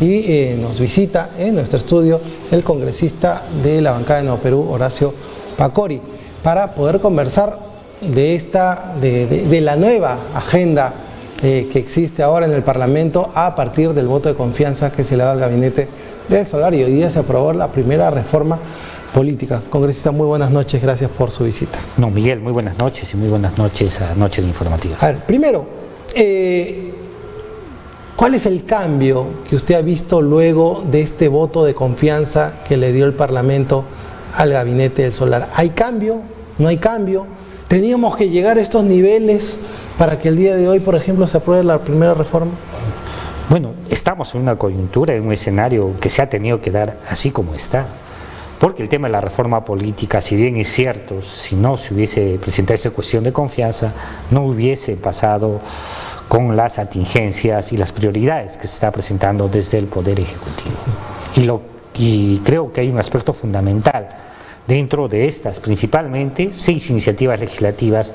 y nos visita en nuestro estudio el congresista de la bancada de Nuevo Perú, Horacio Pacori, para poder conversar de la nueva agenda que existe ahora en el Parlamento a partir del voto de confianza que se le da al gabinete de Solar, y hoy día se aprobó la primera reforma política. Congresista, muy buenas noches, gracias por su visita. No, Miguel, muy buenas noches y muy buenas noches a Noches Informativas. A ver, primero, ¿cuál es el cambio que usted ha visto luego de este voto de confianza que le dio el Parlamento al gabinete del Solar? ¿Hay cambio? ¿No hay cambio? ¿Teníamos que llegar a estos niveles para que el día de hoy, por ejemplo, se apruebe la primera reforma? Bueno, estamos en una coyuntura, en un escenario que se ha tenido que dar así como está. Porque el tema de la reforma política, si bien es cierto, si no se hubiese presentado esta cuestión de confianza, no hubiese pasado con las atingencias y las prioridades que se está presentando desde el Poder Ejecutivo. Y creo que hay un aspecto fundamental dentro de estas, principalmente 6 iniciativas legislativas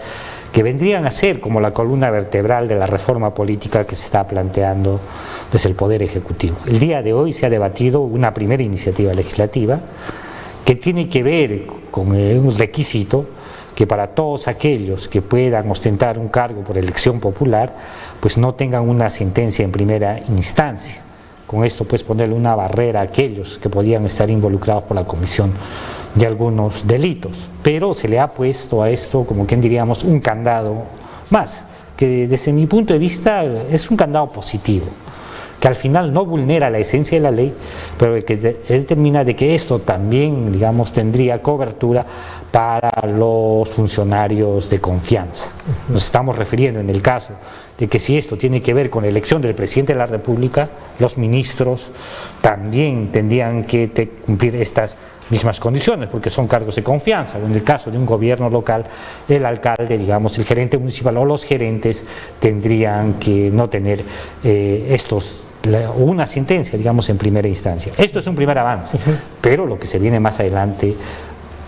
que vendrían a ser como la columna vertebral de la reforma política que se está planteando desde el Poder Ejecutivo. El día de hoy se ha debatido una primera iniciativa legislativa que tiene que ver con un requisito que para todos aquellos que puedan ostentar un cargo por elección popular, pues no tengan una sentencia en primera instancia. Con esto pues ponerle una barrera a aquellos que podían estar involucrados por la comisión de algunos delitos, pero se le ha puesto a esto, como quien diríamos, un candado más, que desde mi punto de vista es un candado positivo, que al final no vulnera la esencia de la ley, pero que determina de que esto también, digamos, tendría cobertura para los funcionarios de confianza. Nos estamos refiriendo en el caso de que si esto tiene que ver con la elección del presidente de la República, los ministros también tendrían que cumplir estas mismas condiciones, porque son cargos de confianza. En el caso de un gobierno local, el alcalde, digamos, el gerente municipal o los gerentes tendrían que no tener una sentencia, digamos, en primera instancia. Esto es un primer avance, pero lo que se viene más adelante,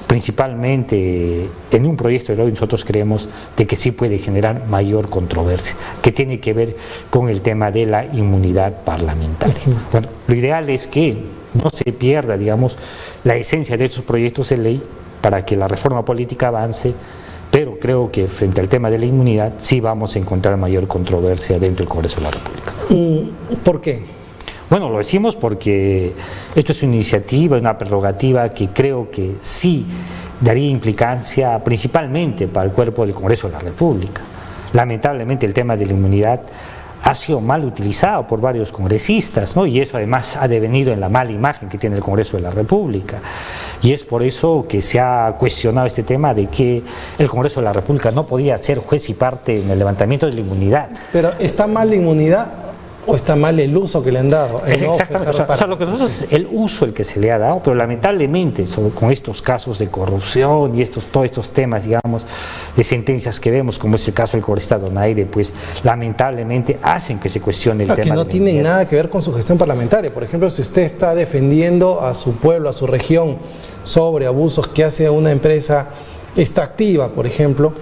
principalmente en un proyecto de ley, nosotros creemos de que sí puede generar mayor controversia, que tiene que ver con el tema de la inmunidad parlamentaria. Bueno, lo ideal es que no se pierda, digamos, la esencia de estos proyectos de ley para que la reforma política avance, pero creo que frente al tema de la inmunidad sí vamos a encontrar mayor controversia dentro del Congreso de la República. ¿Por qué? Bueno, lo decimos porque esto es una iniciativa, una prerrogativa que creo que sí daría implicancia principalmente para el cuerpo del Congreso de la República. Lamentablemente el tema de la inmunidad ha sido mal utilizado por varios congresistas, ¿no? Y eso además ha devenido en la mala imagen que tiene el Congreso de la República. Y es por eso que se ha cuestionado este tema de que el Congreso de la República no podía ser juez y parte en el levantamiento de la inmunidad. Pero ¿está mal la inmunidad o está mal el uso que le han dado? Exactamente, o sea, lo que nosotros es el uso el que se le ha dado, pero lamentablemente con estos casos de corrupción y todos estos temas, digamos, de sentencias que vemos, como es el caso del congresista Donaire, pues lamentablemente hacen que se cuestione el tema. Que no tiene nada que ver con su gestión parlamentaria. Por ejemplo, si usted está defendiendo a su pueblo, a su región, sobre abusos que hace una empresa extractiva, por ejemplo,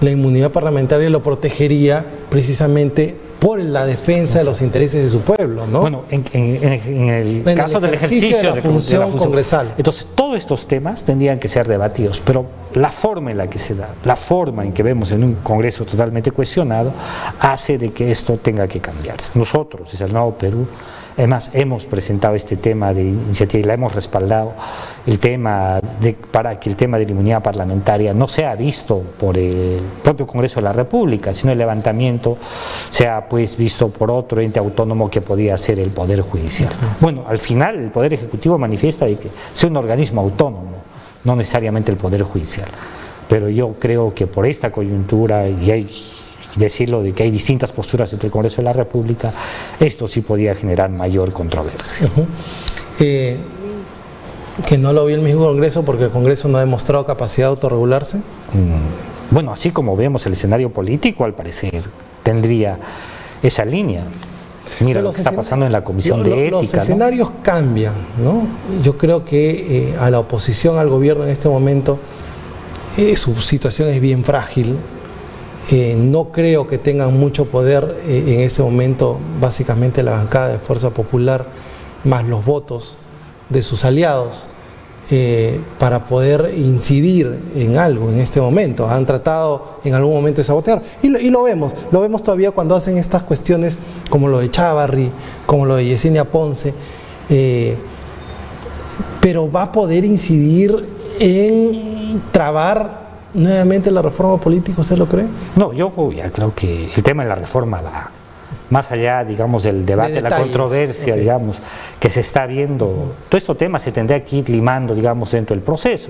la inmunidad parlamentaria lo protegería precisamente por la defensa de los intereses de su pueblo, ¿no? Bueno, en el caso del ejercicio de la función congresal. Entonces, todos estos temas tendrían que ser debatidos, pero la forma en la que se da, la forma en que vemos en un Congreso totalmente cuestionado, hace de que esto tenga que cambiarse. Nosotros, desde el Nuevo Perú, además hemos presentado este tema de iniciativa y la hemos respaldado, para que el tema de la inmunidad parlamentaria no sea visto por el propio Congreso de la República, sino el levantamiento sea pues visto por otro ente autónomo que podía ser el Poder Judicial. Bueno, al final el Poder Ejecutivo manifiesta de que sea un organismo autónomo, no necesariamente el Poder Judicial, pero yo creo que por esta coyuntura y decirlo de que hay distintas posturas entre el Congreso de la República, esto sí podía generar mayor controversia. Que no lo vio el mismo Congreso porque el Congreso no ha demostrado capacidad de autorregularse. Bueno, así como vemos el escenario político, al parecer tendría esa línea. Mira lo que está pasando en la Comisión de Ética. Los escenarios cambian, ¿no? Yo creo que a la oposición al gobierno en este momento su situación es bien frágil. No creo que tengan mucho poder en ese momento, básicamente la bancada de Fuerza Popular, más los votos de sus aliados, para poder incidir en algo en este momento. Han tratado en algún momento de sabotear y lo vemos todavía cuando hacen estas cuestiones como lo de Chávarri, como lo de Yesenia Ponce, pero va a poder incidir en trabar nuevamente la reforma política, ¿usted lo cree? No, yo ya creo que el tema de la reforma va más allá, digamos, del debate, la controversia, digamos, que se está viendo. Todo estos temas se tendría que ir limando, digamos, dentro del proceso.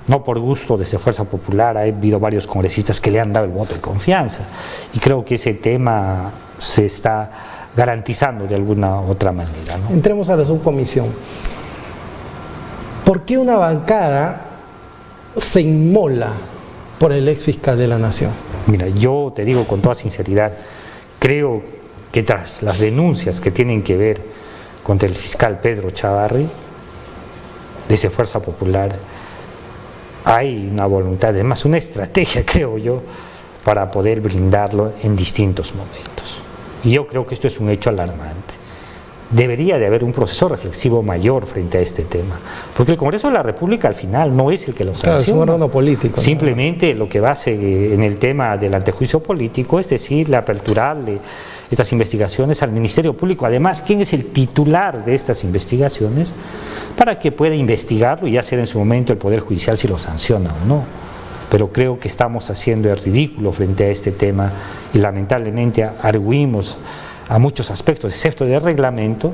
No por gusto desde Fuerza Popular, ha habido varios congresistas que le han dado el voto de confianza y creo que ese tema se está garantizando de alguna otra manera, ¿no? Entremos a la subcomisión. ¿Por qué una bancada se inmola por el ex fiscal de la Nación? Mira, yo te digo con toda sinceridad, creo que tras las denuncias que tienen que ver contra el fiscal Pedro Chávarri, desde Fuerza Popular, hay una voluntad, además una estrategia, creo yo, para poder blindarlo en distintos momentos. Y yo creo que esto es un hecho alarmante. Debería de haber un proceso reflexivo mayor frente a este tema, porque el Congreso de la República al final no es el que lo sanciona. Claro, es un órgano político. Simplemente lo que va a hacer en el tema del antejuicio político, es decir, la aperturarle estas investigaciones al Ministerio Público, además, ¿quién es el titular de estas investigaciones? Para que pueda investigarlo y hacer en su momento el Poder Judicial si lo sanciona o no. Pero creo que estamos haciendo el ridículo frente a este tema y lamentablemente arguimos a muchos aspectos, excepto del reglamento,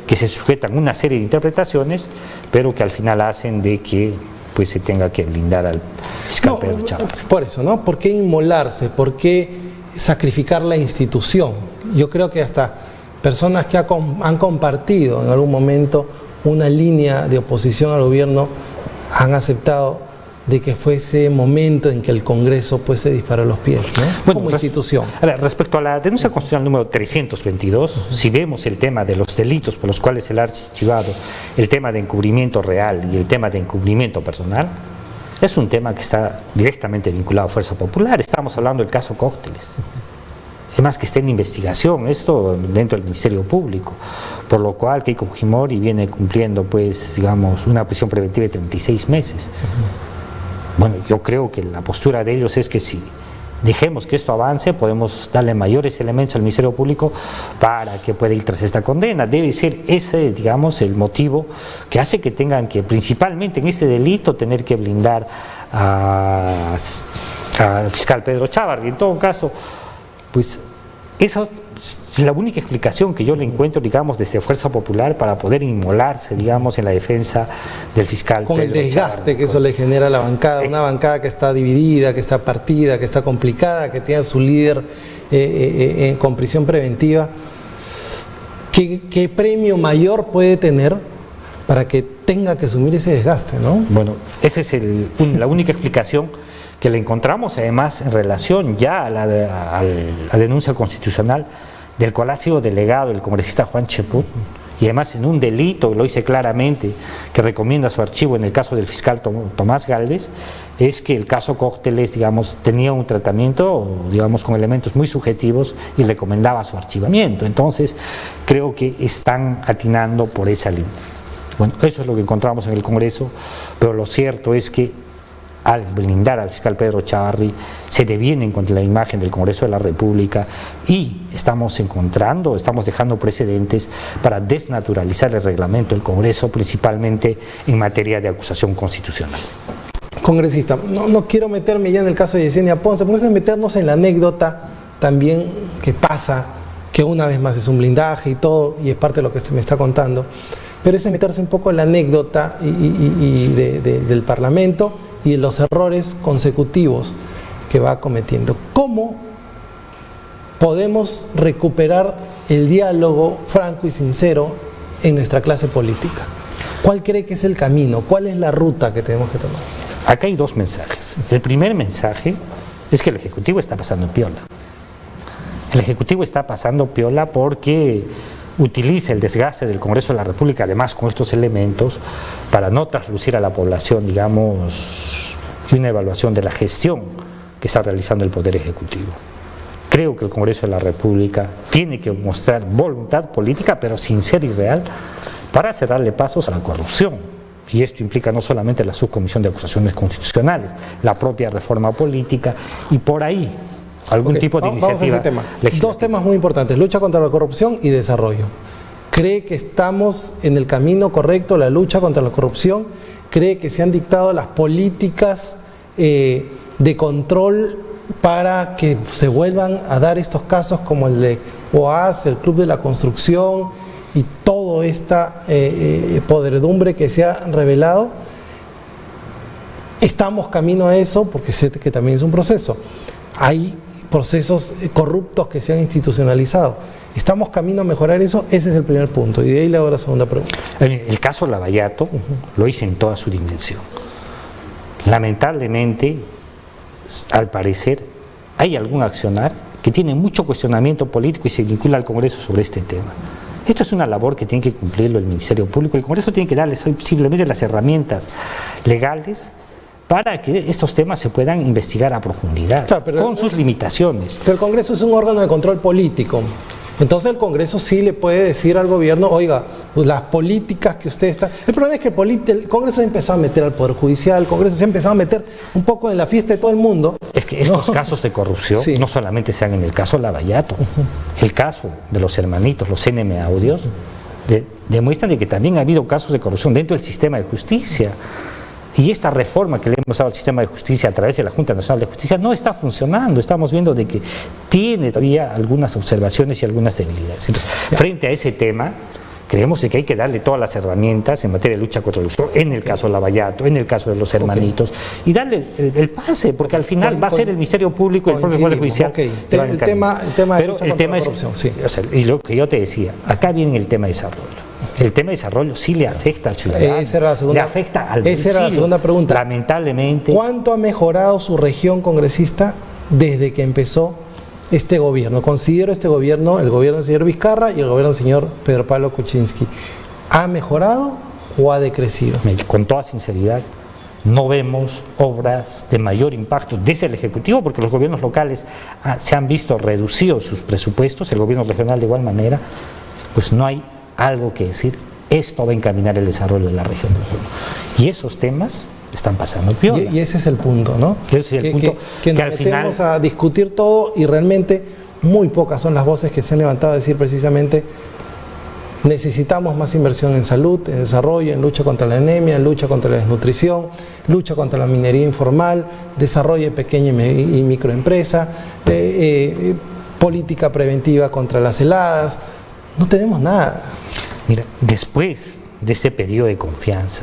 que se sujetan a una serie de interpretaciones, pero que al final hacen de que pues se tenga que blindar al fiscal Pedro Chávarri. Por eso, ¿no? ¿Por qué inmolarse? ¿Por qué sacrificar la institución? Yo creo que hasta personas que han compartido en algún momento una línea de oposición al gobierno han aceptado de que fuese momento en que el Congreso pues se disparó los pies, ¿no? Bueno, como institución. A ver, respecto a la denuncia constitucional número 322, si vemos el tema de los delitos por los cuales se le ha archivado, el tema de encubrimiento real y el tema de encubrimiento personal, es un tema que está directamente vinculado a Fuerza Popular. Estamos hablando del caso Cócteles. Además que está en investigación, esto dentro del Ministerio Público, por lo cual Keiko Fujimori viene cumpliendo, pues, digamos, una prisión preventiva de 36 meses. Bueno, yo creo que la postura de ellos es que si dejemos que esto avance, podemos darle mayores elementos al Ministerio Público para que pueda ir tras esta condena. Debe ser ese, digamos, el motivo que hace que tengan que, principalmente en este delito, tener que blindar al fiscal Pedro Chávarri. En todo caso, pues esa es la única explicación que yo le encuentro, digamos, desde Fuerza Popular para poder inmolarse, digamos, en la defensa del fiscal con Pedro el desgaste Chávarri, que eso le genera a la bancada, una bancada que está dividida, que está partida, que está complicada, que tiene a su líder con prisión preventiva. ¿Qué premio mayor puede tener para que tenga que asumir ese desgaste, ¿no? Bueno, esa es la única explicación que le encontramos, además en relación ya a la denuncia constitucional del cual ha sido delegado el congresista Juan Cheput, y además en un delito, lo dice claramente, que recomienda su archivo en el caso del fiscal Tomás Gálvez, es que el caso Cócteles, digamos, tenía un tratamiento, digamos, con elementos muy subjetivos y recomendaba su archivamiento. Entonces, creo que están atinando por esa línea. Bueno, eso es lo que encontramos en el Congreso, pero lo cierto es que al blindar al fiscal Pedro Chávarri se devienen contra la imagen del Congreso de la República y estamos dejando precedentes para desnaturalizar el reglamento del Congreso, principalmente en materia de acusación constitucional. Congresista, no quiero meterme ya en el caso de Yesenia Ponce, por eso es meternos en la anécdota también que pasa, que una vez más es un blindaje y todo, y es parte de lo que se me está contando, pero es meterse un poco en la anécdota del Parlamento y los errores consecutivos que va cometiendo. ¿Cómo podemos recuperar el diálogo franco y sincero en nuestra clase política? ¿Cuál cree que es el camino? ¿Cuál es la ruta que tenemos que tomar? Acá hay dos mensajes. El primer mensaje es que el Ejecutivo está pasando piola. El Ejecutivo está pasando piola porque utiliza el desgaste del Congreso de la República, además con estos elementos, para no traslucir a la población, digamos, una evaluación de la gestión que está realizando el Poder Ejecutivo. Creo que el Congreso de la República tiene que mostrar voluntad política, pero sincera y real, para cerrarle pasos a la corrupción. Y esto implica no solamente la subcomisión de acusaciones constitucionales, la propia reforma política y por ahí algún tipo de iniciativa. Vamos a ese tema. Dos temas muy importantes: lucha contra la corrupción y desarrollo. ¿Cree que estamos en el camino correcto, la lucha contra la corrupción? ¿Cree que se han dictado las políticas de control para que se vuelvan a dar estos casos como el de OAS, el Club de la Construcción y toda esta podredumbre que se ha revelado? Estamos camino a eso, porque sé que también es un proceso. Hay procesos corruptos que se han institucionalizado. ¿Estamos camino a mejorar eso? Ese es el primer punto. Y de ahí le hago la segunda pregunta. El caso Lavallato lo hice en toda su dimensión. Lamentablemente, al parecer, hay algún accionar que tiene mucho cuestionamiento político y se vincula al Congreso sobre este tema. Esto es una labor que tiene que cumplirlo el Ministerio Público. El Congreso tiene que darle simplemente las herramientas legales para que estos temas se puedan investigar a profundidad, claro, con sus limitaciones. Pero el Congreso es un órgano de control político. Entonces el Congreso sí le puede decir al gobierno: oiga, pues las políticas que usted está... El problema es que el Congreso se ha empezado a meter al Poder Judicial, el Congreso se ha empezado a meter un poco en la fiesta de todo el mundo. Es que estos casos de corrupción no solamente se dan en el caso Lavallato, el caso de los hermanitos, los NM Audios, demuestran de que también ha habido casos de corrupción dentro del sistema de justicia. Y esta reforma que le hemos dado al sistema de justicia a través de la Junta Nacional de Justicia no está funcionando. Estamos viendo de que tiene todavía algunas observaciones y algunas debilidades. Entonces, frente a ese tema, creemos de que hay que darle todas las herramientas en materia de lucha contra la corrupción, en el caso de Lavallato, en el caso de los hermanitos, y darle el pase, porque al final va a ser el Ministerio Público y el propio Poder Judicial. El tema de lucha contra la corrupción, sí. O sea, y lo que yo te decía, acá viene el tema de desarrollo. El tema de desarrollo sí le afecta al ciudadano, le afecta al bolsillo. Esa era la segunda pregunta. Lamentablemente. ¿Cuánto ha mejorado su región congresista desde que empezó este gobierno? Considero este gobierno, el gobierno del señor Vizcarra y el gobierno del señor Pedro Pablo Kuczynski. ¿Ha mejorado o ha decrecido? Con toda sinceridad, no vemos obras de mayor impacto desde el Ejecutivo, porque los gobiernos locales se han visto reducidos sus presupuestos, el gobierno regional de igual manera, pues no hay algo que decir: esto va a encaminar el desarrollo de la región. Y esos temas están pasando piola. Y ese es el punto, ¿no? Ese es el punto que al final vamos a discutir todo, y realmente muy pocas son las voces que se han levantado a decir precisamente: necesitamos más inversión en salud, en desarrollo, en lucha contra la anemia, en lucha contra la desnutrición, lucha contra la minería informal, desarrollo de pequeña y microempresa, política preventiva contra las heladas. No tenemos nada. Mira, después de este periodo de confianza,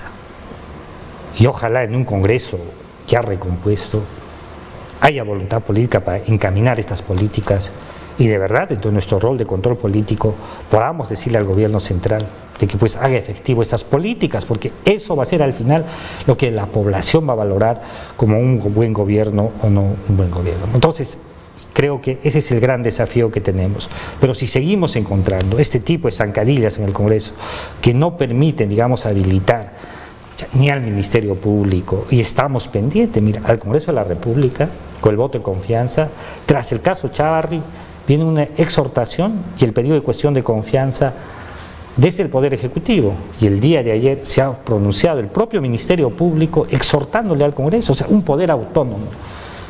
y ojalá en un Congreso ya recompuesto haya voluntad política para encaminar estas políticas, y de verdad, dentro de nuestro rol de control político, podamos decirle al gobierno central de que pues haga efectivo estas políticas, porque eso va a ser al final lo que la población va a valorar como un buen gobierno o no un buen gobierno. Entonces, creo que ese es el gran desafío que tenemos. Pero si seguimos encontrando este tipo de zancadillas en el Congreso que no permiten, digamos, habilitar ni al Ministerio Público, y estamos pendientes, mira, al Congreso de la República, con el voto de confianza, tras el caso Chávarri, viene una exhortación y el pedido de cuestión de confianza desde el Poder Ejecutivo, y el día de ayer se ha pronunciado el propio Ministerio Público exhortándole al Congreso, o sea, un poder autónomo.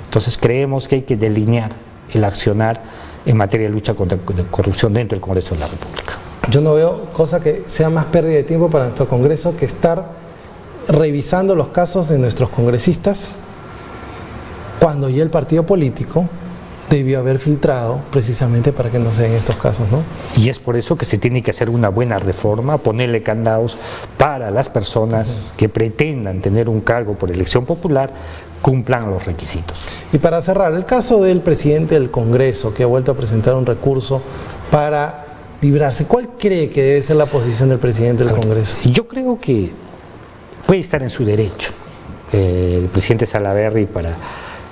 Entonces creemos que hay que delinear el accionar en materia de lucha contra la corrupción dentro del Congreso de la República. Yo no veo cosa que sea más pérdida de tiempo para nuestro Congreso que estar revisando los casos de nuestros congresistas cuando ya el partido político debió haber filtrado precisamente para que no se den estos casos, ¿no? Y es por eso que se tiene que hacer una buena reforma, ponerle candados para las personas que pretendan tener un cargo por elección popular, cumplan los requisitos. Y para cerrar, el caso del presidente del Congreso, que ha vuelto a presentar un recurso para librarse, ¿cuál cree que debe ser la posición del presidente del Congreso? Yo creo que puede estar en su derecho el presidente Salaverry para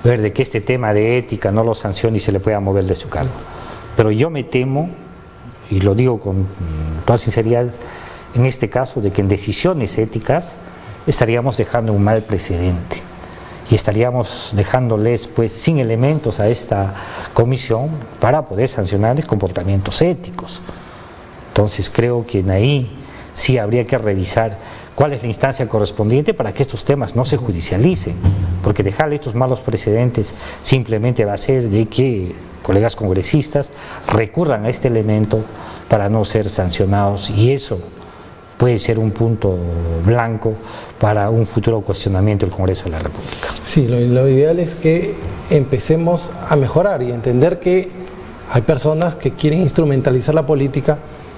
ver de que este tema de ética no lo sancione y se le pueda mover de su cargo. Pero yo me temo, y lo digo con toda sinceridad, en este caso, de que en decisiones éticas estaríamos dejando un mal precedente. y estaríamos dejándoles pues sin elementos a esta comisión para poder sancionarles comportamientos éticos. Entonces creo que en ahí sí habría que revisar cuál es la instancia correspondiente para que estos temas no se judicialicen, porque dejar estos malos precedentes simplemente va a ser de que colegas congresistas recurran a este elemento para no ser sancionados, y eso puede ser un punto blanco para un futuro cuestionamiento del Congreso de la República. Sí, lo ideal es que empecemos a mejorar y entender que hay personas que quieren instrumentalizar la política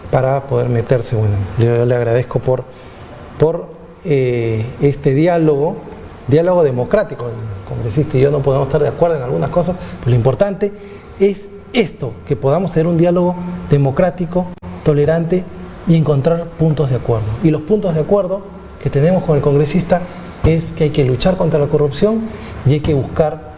para poder meterse. Bueno, yo le agradezco por este diálogo democrático. El congresista y yo no podemos estar de acuerdo en algunas cosas, pero lo importante es esto, que podamos tener un diálogo democrático, tolerante y encontrar puntos de acuerdo. Y los puntos de acuerdo que tenemos con el congresista es que hay que luchar contra la corrupción y hay que buscar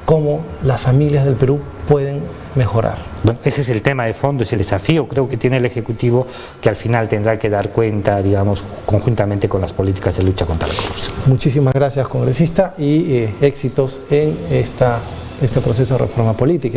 cómo las familias del Perú pueden mejorar. Bueno, ese es el tema de fondo, es el desafío, creo que tiene el Ejecutivo, que al final tendrá que dar cuenta, digamos, conjuntamente con las políticas de lucha contra la corrupción. Muchísimas gracias, congresista, y éxitos en este proceso de reforma política.